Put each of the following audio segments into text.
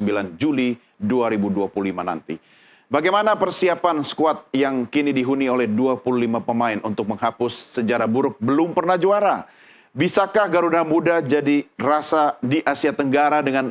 9 Juli 2025 nanti. Bagaimana persiapan skuad yang kini dihuni oleh 25 pemain untuk menghapus sejarah buruk belum pernah juara? Bisakah Garuda Muda jadi rasa di Asia Tenggara dengan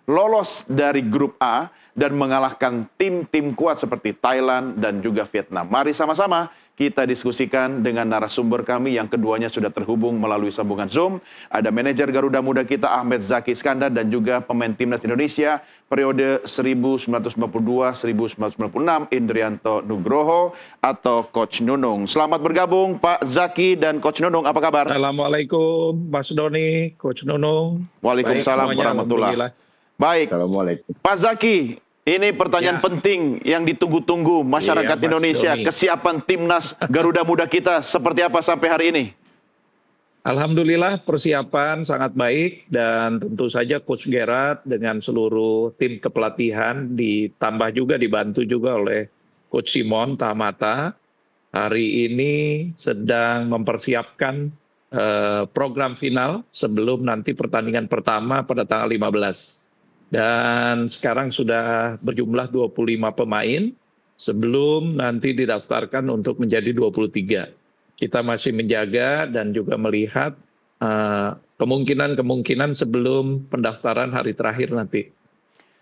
lolos dari grup A dan mengalahkan tim-tim kuat seperti Thailand dan juga Vietnam? Mari sama-sama kita diskusikan dengan narasumber kami yang keduanya sudah terhubung melalui sambungan Zoom. Ada manajer Garuda Muda kita Ahmed Zaki Iskandar dan juga pemain timnas Indonesia periode 1992-1996 Indrianto Nugroho atau Coach Nunung. Selamat bergabung Pak Zaki dan Coach Nunung, apa kabar? Assalamualaikum Mas Doni, Coach Nunung. Waalaikumsalam warahmatullahi. Baik, Pak Zaki, ini pertanyaan penting yang ditunggu-tunggu masyarakat Indonesia. Doni. Kesiapan timnas Garuda Muda kita seperti apa sampai hari ini? Alhamdulillah persiapan sangat baik dan tentu saja Coach Gerard dengan seluruh tim kepelatihan ditambah juga dibantu juga oleh Coach Simon Tamata. Hari ini sedang mempersiapkan program final sebelum nanti pertandingan pertama pada tanggal 15. Dan sekarang sudah berjumlah 25 pemain sebelum nanti didaftarkan untuk menjadi 23. Kita masih menjaga dan juga melihat kemungkinan-kemungkinan sebelum pendaftaran hari terakhir nanti.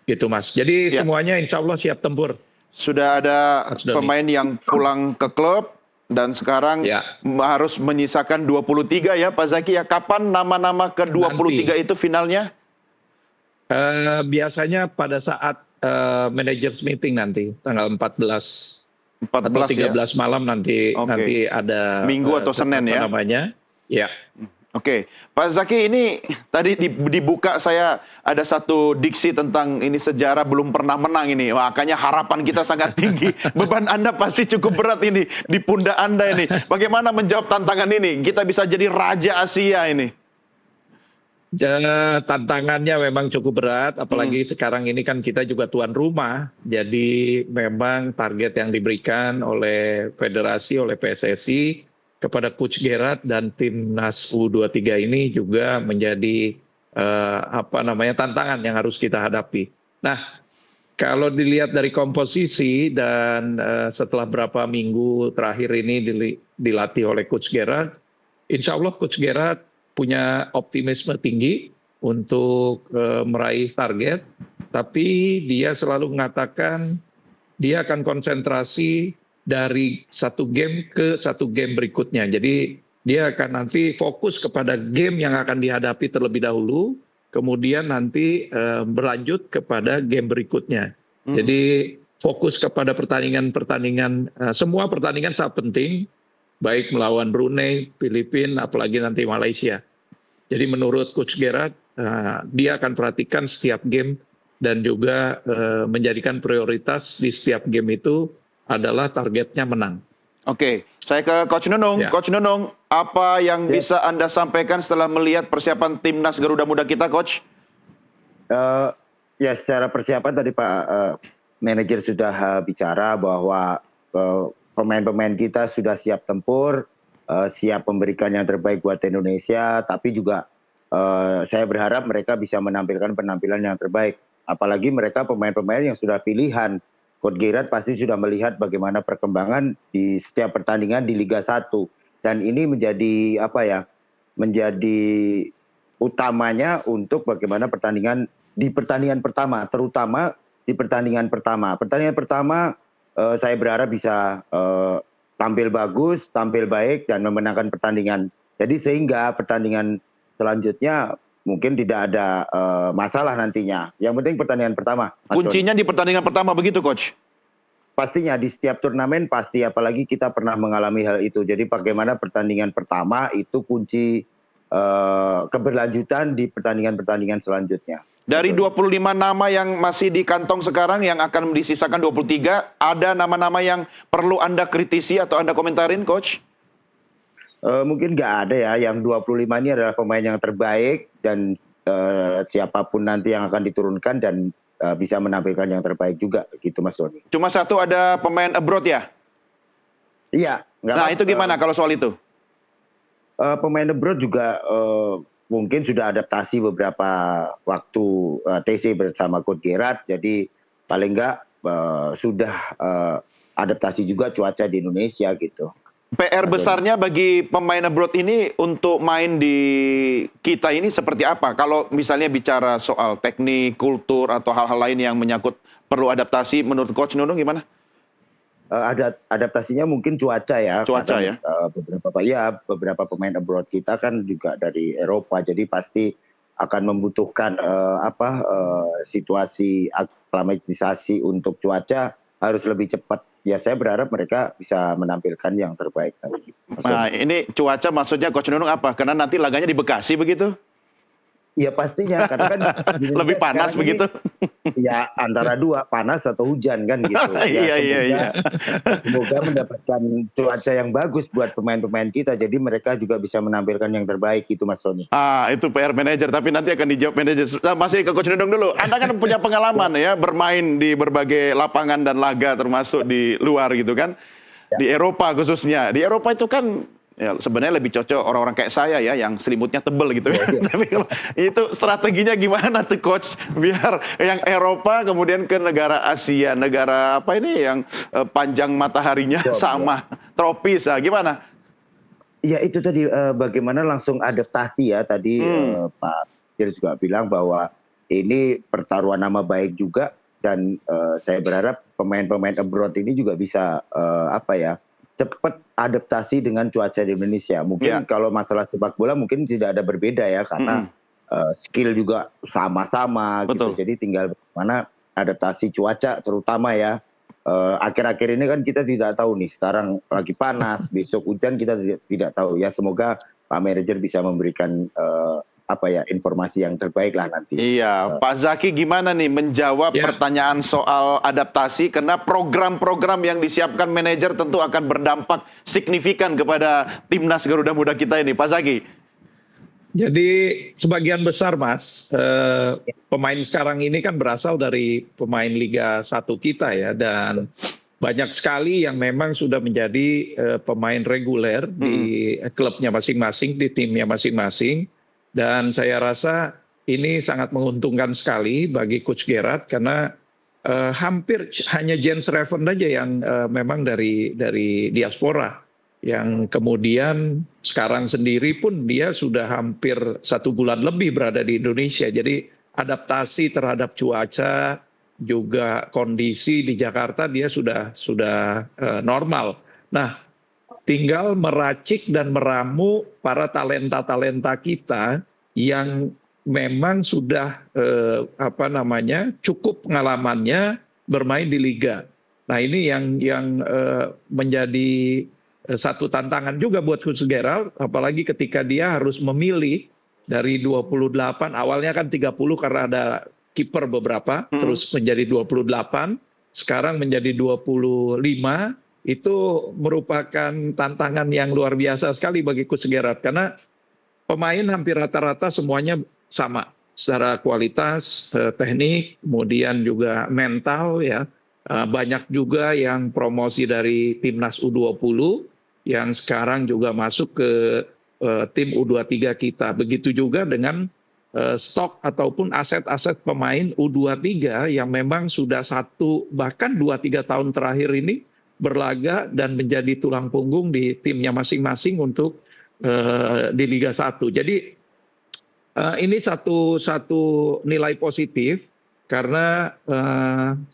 Gitu Mas. Jadi semuanya insya Allah siap tempur. Sudah ada pemain yang pulang ke klub dan sekarang harus menyisakan 23 ya Pak Zaki ya. Kapan nama-nama ke 23 itu finalnya? Biasanya pada saat managers meeting nanti tanggal 14 atau 13 malam nanti ada Minggu atau Senin ya namanya. Ya. Oke, Pak Zaki, ini tadi dibuka saya ada satu diksi tentang ini sejarah belum pernah menang ini. Makanya harapan kita sangat tinggi. Beban Anda pasti cukup berat ini di pundak Anda ini. Bagaimana menjawab tantangan ini? Kita bisa jadi raja Asia ini. Tantangannya memang cukup berat, apalagi sekarang ini kan kita juga tuan rumah. Jadi memang target yang diberikan oleh federasi, oleh PSSI kepada Coach Gerard dan timnas U23 ini juga menjadi tantangan yang harus kita hadapi. Nah, kalau dilihat dari komposisi dan setelah berapa minggu terakhir ini dilatih oleh Coach Gerard, insya Allah Coach Gerard punya optimisme tinggi untuk meraih target, tapi dia selalu mengatakan dia akan konsentrasi dari satu game ke satu game berikutnya. Jadi dia akan nanti fokus kepada game yang akan dihadapi terlebih dahulu, kemudian nanti berlanjut kepada game berikutnya. Jadi fokus kepada pertandingan-pertandingan, semua pertandingan sangat penting, baik melawan Brunei, Filipina, apalagi nanti Malaysia. Jadi menurut Coach Gerard, dia akan perhatikan setiap game dan juga menjadikan prioritas di setiap game itu adalah targetnya menang. Oke, saya ke Coach Nunung. Coach Nunung, apa yang bisa Anda sampaikan setelah melihat persiapan timnas Garuda Muda kita, Coach? Ya, secara persiapan tadi Pak manajer sudah bicara bahwa pemain-pemain kita sudah siap tempur, siap memberikan yang terbaik buat Indonesia, tapi juga saya berharap mereka bisa menampilkan penampilan yang terbaik. Apalagi mereka pemain-pemain yang sudah pilihan. Coach Gerard pasti sudah melihat bagaimana perkembangan di setiap pertandingan di Liga 1. Dan ini menjadi menjadi utamanya untuk bagaimana di pertandingan pertama, terutama di pertandingan pertama. Pertandingan pertama saya berharap bisa tampil bagus, tampil baik, dan memenangkan pertandingan. Jadi sehingga pertandingan selanjutnya mungkin tidak ada masalah nantinya. Yang penting pertandingan pertama. Kuncinya di pertandingan pertama begitu, Coach? Pastinya di setiap turnamen pasti, apalagi kita pernah mengalami hal itu. Jadi bagaimana pertandingan pertama itu kunci keberlanjutan di pertandingan-pertandingan selanjutnya. Dari 25 nama yang masih di kantong sekarang yang akan disisakan 23, ada nama-nama yang perlu Anda kritisi atau Anda komentarin, Coach? Mungkin nggak ada ya, yang 25 ini adalah pemain yang terbaik dan siapapun nanti yang akan diturunkan dan bisa menampilkan yang terbaik juga gitu Mas Doni. Cuma satu ada pemain abroad ya? Iya. Nah itu gimana kalau soal itu? Pemain abroad juga mungkin sudah adaptasi beberapa waktu TC bersama Coach Gerard, jadi paling enggak sudah adaptasi juga cuaca di Indonesia gitu. PR besarnya bagi pemain abroad ini untuk main di kita ini seperti apa? Kalau misalnya bicara soal teknik, kultur, atau hal-hal lain yang menyangkut perlu adaptasi, menurut Coach Nunung gimana? Ada adaptasinya mungkin cuaca ya. Cuaca ya? Beberapa pemain abroad kita kan juga dari Eropa, jadi pasti akan membutuhkan situasi aklimatisasi untuk cuaca harus lebih cepat. Ya saya berharap mereka bisa menampilkan yang terbaik nanti. Nah ini cuaca maksudnya Coach Nunung apa? Karena nanti laganya di Bekasi begitu? Ya pastinya, karena kan lebih panas begitu? Ya antara dua, panas atau hujan kan gitu. Iya. Semoga mendapatkan cuaca yang bagus buat pemain-pemain kita, jadi mereka juga bisa menampilkan yang terbaik itu Mas Sony. Itu PR manajer, tapi nanti akan dijawab manajer. Masih ke Coach Nunung dulu. Anda kan punya pengalaman ya bermain di berbagai lapangan dan laga termasuk di luar gitu kan. Di Eropa khususnya. Di Eropa itu kan ya, sebenarnya lebih cocok orang-orang kayak saya ya yang selimutnya tebel gitu ya. Tapi kalau itu strateginya gimana tuh Coach biar yang Eropa kemudian ke negara Asia, negara apa ini yang panjang mataharinya sama tropis, gimana? Ya itu tadi bagaimana langsung adaptasi ya tadi Pak Fir juga bilang bahwa ini pertaruhan nama baik juga dan saya berharap pemain-pemain abroad ini juga bisa cepat adaptasi dengan cuaca di Indonesia. Mungkin kalau masalah sepak bola mungkin tidak ada berbeda ya karena skill juga sama-sama gitu. Jadi tinggal bagaimana adaptasi cuaca terutama ya. Akhir-akhir ini kan kita tidak tahu nih, sekarang lagi panas, besok hujan kita tidak tahu ya. Semoga Pak Manajer bisa memberikan informasi yang terbaik lah nanti. Iya, Pak Zaki gimana nih menjawab pertanyaan soal adaptasi karena program-program yang disiapkan manajer tentu akan berdampak signifikan kepada timnas Garuda Muda kita ini, Pak Zaki. Jadi sebagian besar Mas, pemain sekarang ini kan berasal dari pemain Liga 1 kita ya, dan banyak sekali yang memang sudah menjadi pemain reguler di klubnya masing-masing, di timnya masing-masing. Dan saya rasa ini sangat menguntungkan sekali bagi Coach Gerard karena hampir hanya Jens Reven aja yang memang dari diaspora. Yang kemudian sekarang sendiri pun dia sudah hampir 1 bulan lebih berada di Indonesia. Jadi adaptasi terhadap cuaca juga kondisi di Jakarta dia sudah normal. Nah, tinggal meracik dan meramu para talenta-talenta kita yang memang sudah cukup pengalamannya bermain di liga. Nah, ini yang menjadi satu tantangan juga buat Coach Gerard, apalagi ketika dia harus memilih dari 28, awalnya kan 30 karena ada kiper beberapa, terus menjadi 28, sekarang menjadi 25, itu merupakan tantangan yang luar biasa sekali bagi Coach Gerard, karena pemain hampir rata-rata semuanya sama, secara kualitas, teknik, kemudian juga mental ya, banyak juga yang promosi dari timnas U20, yang sekarang juga masuk ke tim U23 kita. Begitu juga dengan stok ataupun aset-aset pemain U23 yang memang sudah 1 bahkan 2-3 tahun terakhir ini berlaga dan menjadi tulang punggung di timnya masing-masing untuk di Liga 1. Jadi ini satu nilai positif. Karena 90,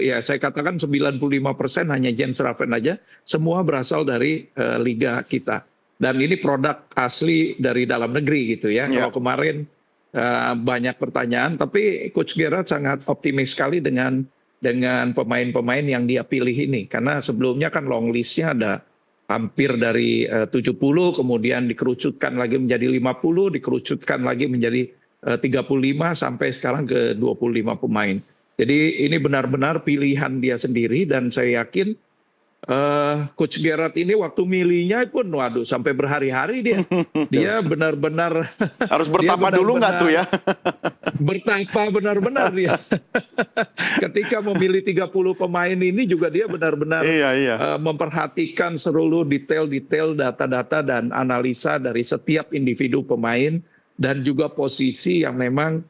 ya saya katakan 95% hanya Jens Reven aja, semua berasal dari liga kita. Dan ini produk asli dari dalam negeri gitu ya. Kalau kemarin banyak pertanyaan, tapi Coach Gerard sangat optimis sekali dengan pemain-pemain yang dia pilih ini. Karena sebelumnya kan long listnya ada hampir dari 70, kemudian dikerucutkan lagi menjadi 50, dikerucutkan lagi menjadi 35 sampai sekarang ke 25 pemain. Jadi ini benar-benar pilihan dia sendiri dan saya yakin Coach Gerard ini waktu milihnya pun, waduh, sampai berhari-hari dia. Dia benar-benar Harus dia bertapa dulu nggak tuh ya? bertapa benar-benar dia. Ketika memilih 30 pemain ini juga dia benar-benar Iya, iya. memperhatikan seluruh detail-detail data-data dan analisa dari setiap individu pemain dan juga posisi yang memang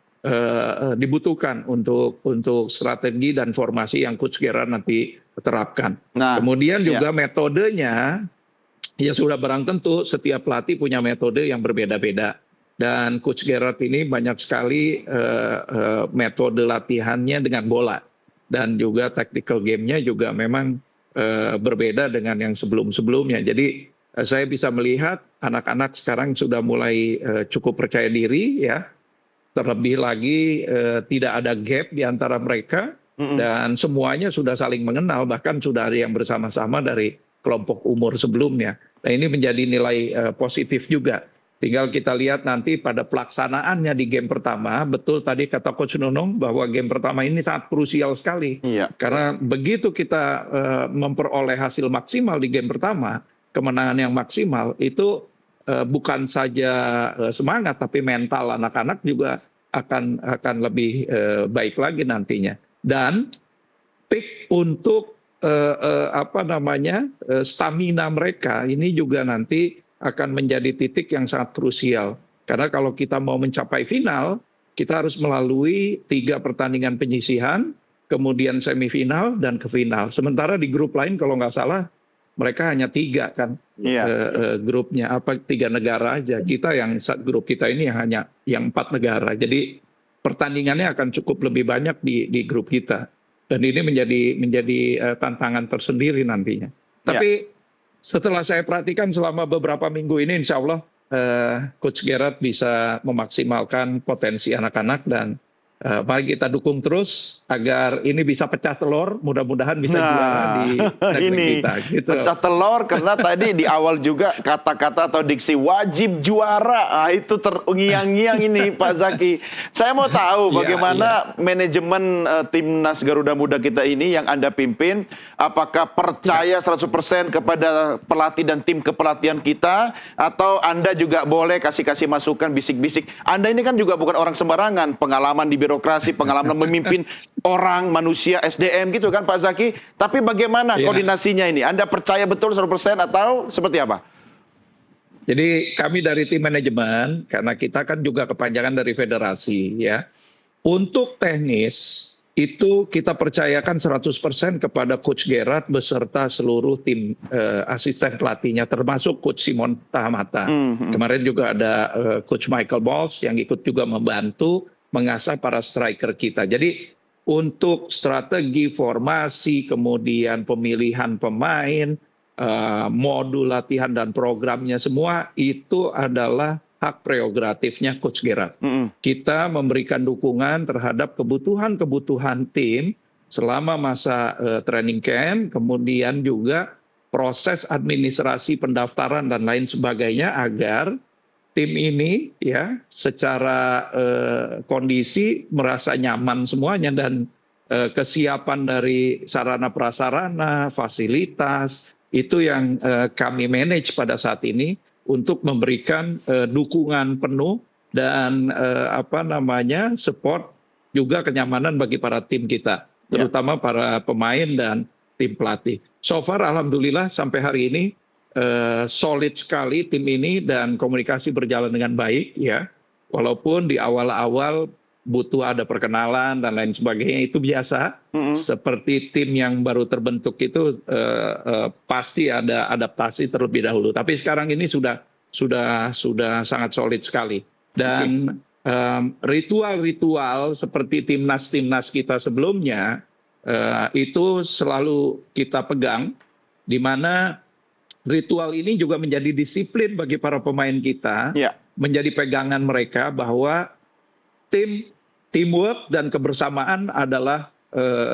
dibutuhkan untuk strategi dan formasi yang Coach Gerard nanti terapkan. Nah, Kemudian iya. juga metodenya, ya sudah barang tentu setiap pelatih punya metode yang berbeda-beda. Dan Coach Gerard ini banyak sekali metode latihannya dengan bola. Dan juga tactical game-nya juga memang berbeda dengan yang sebelum-sebelumnya. Jadi saya bisa melihat anak-anak sekarang sudah mulai cukup percaya diri ya. Terlebih lagi tidak ada gap di antara mereka dan semuanya sudah saling mengenal, bahkan sudah ada yang bersama-sama dari kelompok umur sebelumnya. Nah, ini menjadi nilai positif juga. Tinggal kita lihat nanti pada pelaksanaannya di game pertama. Betul tadi kata Coach Nunung bahwa game pertama ini sangat krusial sekali. Iya. Karena begitu kita memperoleh hasil maksimal di game pertama, kemenangan yang maksimal itu bukan saja semangat, tapi mental anak-anak juga akan lebih baik lagi nantinya. Dan peak untuk stamina mereka ini juga nanti akan menjadi titik yang sangat krusial. Karena kalau kita mau mencapai final, kita harus melalui 3 pertandingan penyisihan, kemudian semifinal dan ke final. Sementara di grup lain kalau nggak salah mereka hanya 3 kan grupnya, 3 negara aja. Kita yang grup kita ini hanya yang 4 negara. Jadi pertandingannya akan cukup lebih banyak di grup kita. Dan ini menjadi tantangan tersendiri nantinya. Tapi setelah saya perhatikan selama beberapa minggu ini, insya Allah Coach Gerard bisa memaksimalkan potensi anak-anak dan mari kita dukung terus agar ini bisa pecah telur, mudah-mudahan bisa juara di negeri kita. Gitu. Pecah telur karena tadi di awal juga kata-kata atau diksi wajib juara, itu terngiang-ngiang ini Pak Zaki. Saya mau tahu bagaimana manajemen timnas Garuda Muda kita ini yang Anda pimpin, apakah percaya 100% kepada pelatih dan tim kepelatihan kita, atau Anda juga boleh kasih masukan, bisik-bisik. Anda ini kan juga bukan orang sembarangan, pengalaman di birokrasi, pengalaman memimpin orang, manusia, SDM gitu kan Pak Zaki. Tapi bagaimana koordinasinya ini? Anda percaya betul 100% atau seperti apa? Jadi kami dari tim manajemen, karena kita kan juga kepanjangan dari federasi ya. Untuk teknis itu kita percayakan 100% kepada Coach Gerard beserta seluruh tim asisten pelatihnya, termasuk Coach Simon Tahamata. Kemarin juga ada Coach Michael Balls yang ikut juga membantu mengasah para striker kita. Jadi untuk strategi formasi, kemudian pemilihan pemain, modul latihan dan programnya semua itu adalah hak prerogatifnya Coach Gerard. Kita memberikan dukungan terhadap kebutuhan tim selama masa training camp, kemudian juga proses administrasi pendaftaran dan lain sebagainya agar tim ini ya secara kondisi merasa nyaman semuanya dan kesiapan dari sarana prasarana, fasilitas itu yang kami manage pada saat ini untuk memberikan dukungan penuh dan support juga kenyamanan bagi para tim kita, terutama para pemain dan tim pelatih. So far alhamdulillah sampai hari ini solid sekali tim ini dan komunikasi berjalan dengan baik ya. Walaupun di awal-awal butuh ada perkenalan dan lain sebagainya, itu biasa. Seperti tim yang baru terbentuk itu pasti ada adaptasi terlebih dahulu. Tapi sekarang ini sudah sangat solid sekali. Dan ritual-ritual seperti timnas kita sebelumnya itu selalu kita pegang, di mana ritual ini juga menjadi disiplin bagi para pemain kita, menjadi pegangan mereka bahwa teamwork dan kebersamaan adalah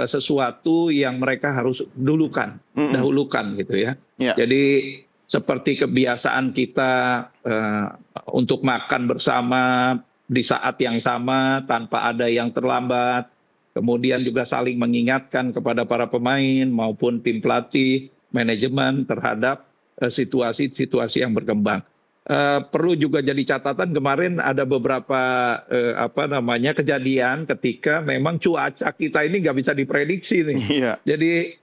sesuatu yang mereka harus dahulukan gitu ya. Jadi seperti kebiasaan kita untuk makan bersama di saat yang sama tanpa ada yang terlambat, kemudian juga saling mengingatkan kepada para pemain maupun tim pelatih manajemen terhadap situasi-situasi yang berkembang. Perlu juga jadi catatan, kemarin ada beberapa kejadian ketika memang cuaca kita ini nggak bisa diprediksi nih. Iya. Jadi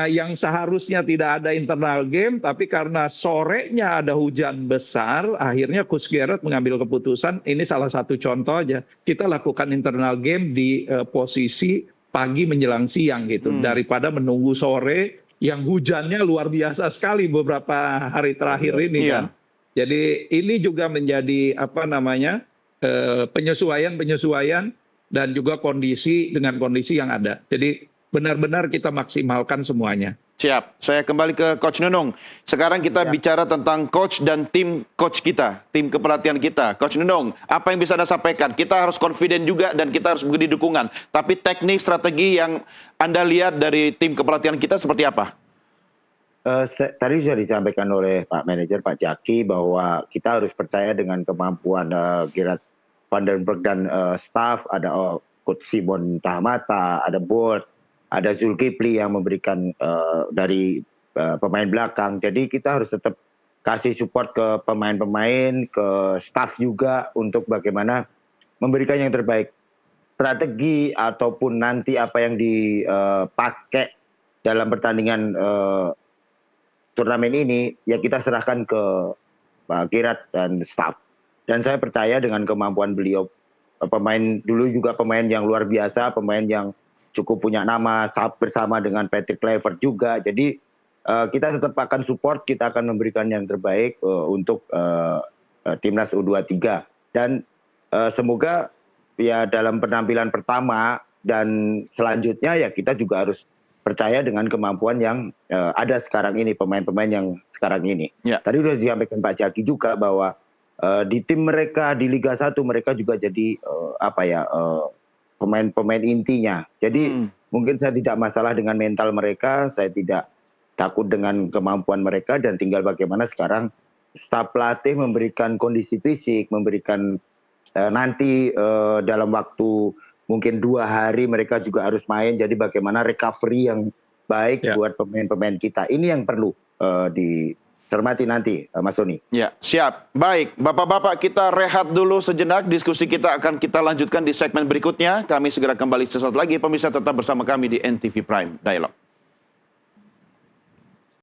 yang seharusnya tidak ada internal game, tapi karena sorenya ada hujan besar, akhirnya Coach Gareth mengambil keputusan, ini salah satu contoh aja, kita lakukan internal game di posisi pagi menjelang siang gitu, daripada menunggu sore yang hujannya luar biasa sekali beberapa hari terakhir ini Iya. kan. Jadi ini juga menjadi penyesuaian dan juga kondisi dengan kondisi yang ada. Jadi benar-benar kita maksimalkan semuanya. Siap. Saya kembali ke Coach Nunung. Sekarang kita bicara tentang coach dan tim coach kita, tim kepelatihan kita. Coach Nunung, apa yang bisa Anda sampaikan? Kita harus confident juga dan kita harus beri dukungan. Tapi teknik, strategi yang Anda lihat dari tim kepelatihan kita seperti apa? Tadi sudah disampaikan oleh Pak Manajer, Pak Jaki, bahwa kita harus percaya dengan kemampuan Gerard van den Berg dan staff, ada Coach Simon Tahmata, ada board, ada Zulkifli yang memberikan dari pemain belakang. Jadi kita harus tetap kasih support ke pemain-pemain, ke staff juga untuk bagaimana memberikan yang terbaik. Strategi ataupun nanti apa yang dipakai dalam pertandingan turnamen ini, ya kita serahkan ke Pak Gerard dan staff. Dan saya percaya dengan kemampuan beliau, pemain dulu juga pemain yang luar biasa, pemain yang cukup punya nama bersama dengan Patrick Kluivert juga. Jadi kita tetap akan support, kita akan memberikan yang terbaik untuk timnas U23. Dan semoga ya dalam penampilan pertama dan selanjutnya ya kita juga harus percaya dengan kemampuan yang ada sekarang ini, pemain-pemain yang sekarang ini. Ya. Tadi sudah disampaikan Pak Jaki juga bahwa di tim mereka di Liga 1 mereka juga jadi pemain-pemain intinya. Jadi mungkin saya tidak masalah dengan mental mereka, saya tidak takut dengan kemampuan mereka, dan tinggal bagaimana sekarang staf pelatih memberikan kondisi fisik, memberikan nanti dalam waktu mungkin 2 hari mereka juga harus main, jadi bagaimana recovery yang baik buat pemain-pemain kita. Ini yang perlu dicermati nanti, Mas Sony. Ya, siap. Baik, Bapak-Bapak, kita rehat dulu sejenak. Diskusi kita akan kita lanjutkan di segmen berikutnya. Kami segera kembali sesaat lagi. Pemirsa tetap bersama kami di NTV Prime Dialog.